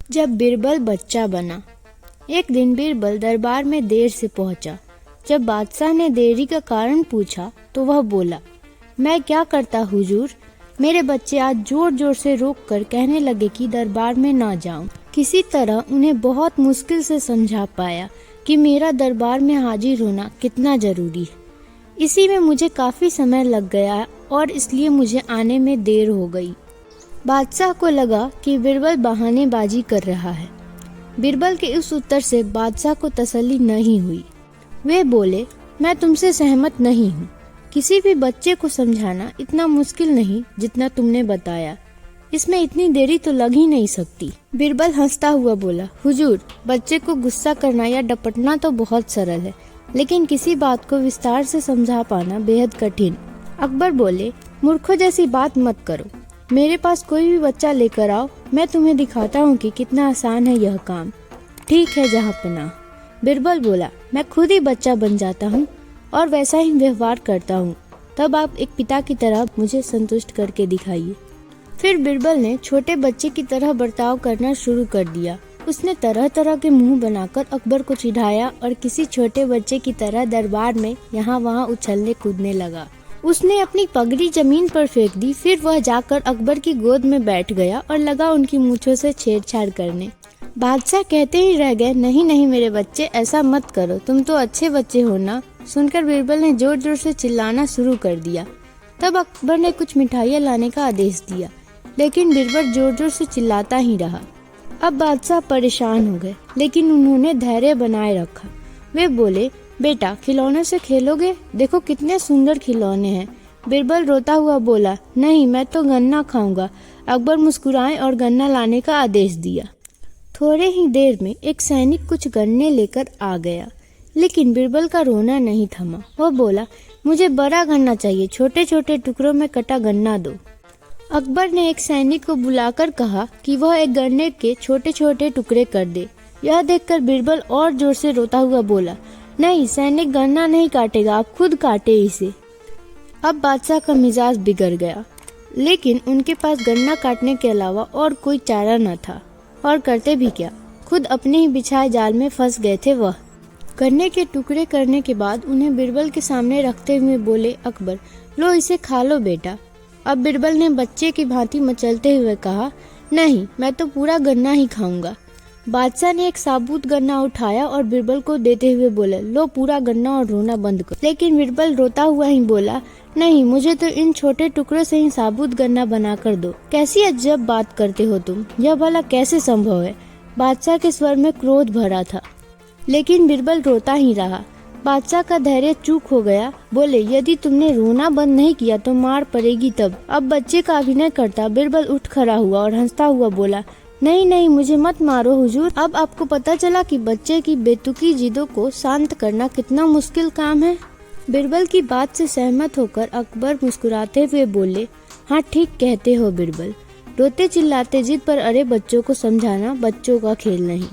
जब बीरबल बच्चा बना। एक दिन बीरबल दरबार में देर से पहुंचा। जब बादशाह ने देरी का कारण पूछा तो वह बोला, मैं क्या करता हुजूर, मेरे बच्चे आज जोर जोर से रोक कर कहने लगे कि दरबार में ना जाऊं। किसी तरह उन्हें बहुत मुश्किल से समझा पाया कि मेरा दरबार में हाजिर होना कितना जरूरी है। इसी में मुझे काफी समय लग गया और इसलिए मुझे आने में देर हो गई। बादशाह को लगा कि बीरबल बहानेबाजी कर रहा है। बीरबल के इस उत्तर से बादशाह को तसल्ली नहीं हुई। वे बोले, मैं तुमसे सहमत नहीं हूँ। किसी भी बच्चे को समझाना इतना मुश्किल नहीं जितना तुमने बताया। इसमें इतनी देरी तो लग ही नहीं सकती। बीरबल हंसता हुआ बोला, हुजूर, बच्चे को गुस्सा करना या डपटना तो बहुत सरल है, लेकिन किसी बात को विस्तार से समझा पाना बेहद कठिन। अकबर बोले, मूर्खों जैसी बात मत करो। मेरे पास कोई भी बच्चा लेकर आओ, मैं तुम्हें दिखाता हूँ कि कितना आसान है यह काम। ठीक है जहाँपनाह। बीरबल बोला, मैं खुद ही बच्चा बन जाता हूँ और वैसा ही व्यवहार करता हूँ। तब आप एक पिता की तरह मुझे संतुष्ट करके दिखाइए। फिर बीरबल ने छोटे बच्चे की तरह बर्ताव करना शुरू कर दिया। उसने तरह तरह के मुंह बनाकर अकबर को चिढ़ाया और किसी छोटे बच्चे की तरह दरबार में यहाँ वहाँ उछलने कूदने लगा। उसने अपनी पगड़ी जमीन पर फेंक दी। फिर वह जाकर अकबर की गोद में बैठ गया और लगा उनकी मूंछों से छेड़छाड़ करने। बादशाह कहते ही रह गए, नहीं नहीं मेरे बच्चे, ऐसा मत करो, तुम तो अच्छे बच्चे हो ना। सुनकर बीरबल ने जोर जोर से चिल्लाना शुरू कर दिया। तब अकबर ने कुछ मिठाइयाँ लाने का आदेश दिया, लेकिन बीरबल जोर जोर से चिल्लाता ही रहा। अब बादशाह परेशान हो गए, लेकिन उन्होंने धैर्य बनाए रखा। वे बोले, बेटा खिलौने से खेलोगे? देखो कितने सुंदर खिलौने हैं। बीरबल रोता हुआ बोला, नहीं, मैं तो गन्ना खाऊंगा। अकबर मुस्कुराए और गन्ना लाने का आदेश दिया। थोड़े ही देर में एक सैनिक कुछ गन्ने लेकर आ गया, लेकिन बीरबल का रोना नहीं थमा। वह बोला, मुझे बड़ा गन्ना चाहिए, छोटे छोटे टुकड़ों में कटा गन्ना दो। अकबर ने एक सैनिक को बुलाकर कहा कि वह एक गन्ने के छोटे छोटे टुकड़े कर दे। यह देखकर बीरबल और जोर से रोता हुआ बोला, नहीं, सैनिक गन्ना नहीं काटेगा, आप खुद काटे इसे। अब बादशाह का मिजाज बिगड़ गया, लेकिन उनके पास गन्ना काटने के अलावा और कोई चारा न था, और करते भी क्या, खुद अपने ही बिछाए जाल में फंस गए थे। वह गन्ने के टुकड़े करने के बाद उन्हें बीरबल के सामने रखते हुए बोले, अकबर, लो इसे खा लो बेटा। अब बीरबल ने बच्चे की भांति मचलते हुए कहा, नहीं, मैं तो पूरा गन्ना ही खाऊंगा। बादशाह ने एक साबुत गन्ना उठाया और बीरबल को देते हुए बोला, लो पूरा गन्ना और रोना बंद करो। लेकिन बीरबल रोता हुआ ही बोला, नहीं, मुझे तो इन छोटे टुकड़ों से ही साबुत गन्ना बना कर दो। कैसी अजब बात करते हो तुम, यह भला कैसे संभव है? बादशाह के स्वर में क्रोध भरा था, लेकिन बीरबल रोता ही रहा। बादशाह का धैर्य चूक हो गया। बोले, यदि तुमने रोना बंद नहीं किया तो मार पड़ेगी तब। अब बच्चे का अभिनय करता बीरबल उठ खड़ा हुआ और हंसता हुआ बोला, नहीं नहीं, मुझे मत मारो हुजूर। अब आपको पता चला कि बच्चे की बेतुकी जिदों को शांत करना कितना मुश्किल काम है। बीरबल की बात से सहमत होकर अकबर मुस्कुराते हुए बोले, हाँ ठीक कहते हो बीरबल। रोते चिल्लाते जिद पर अड़े बच्चों को समझाना बच्चों का खेल नहीं।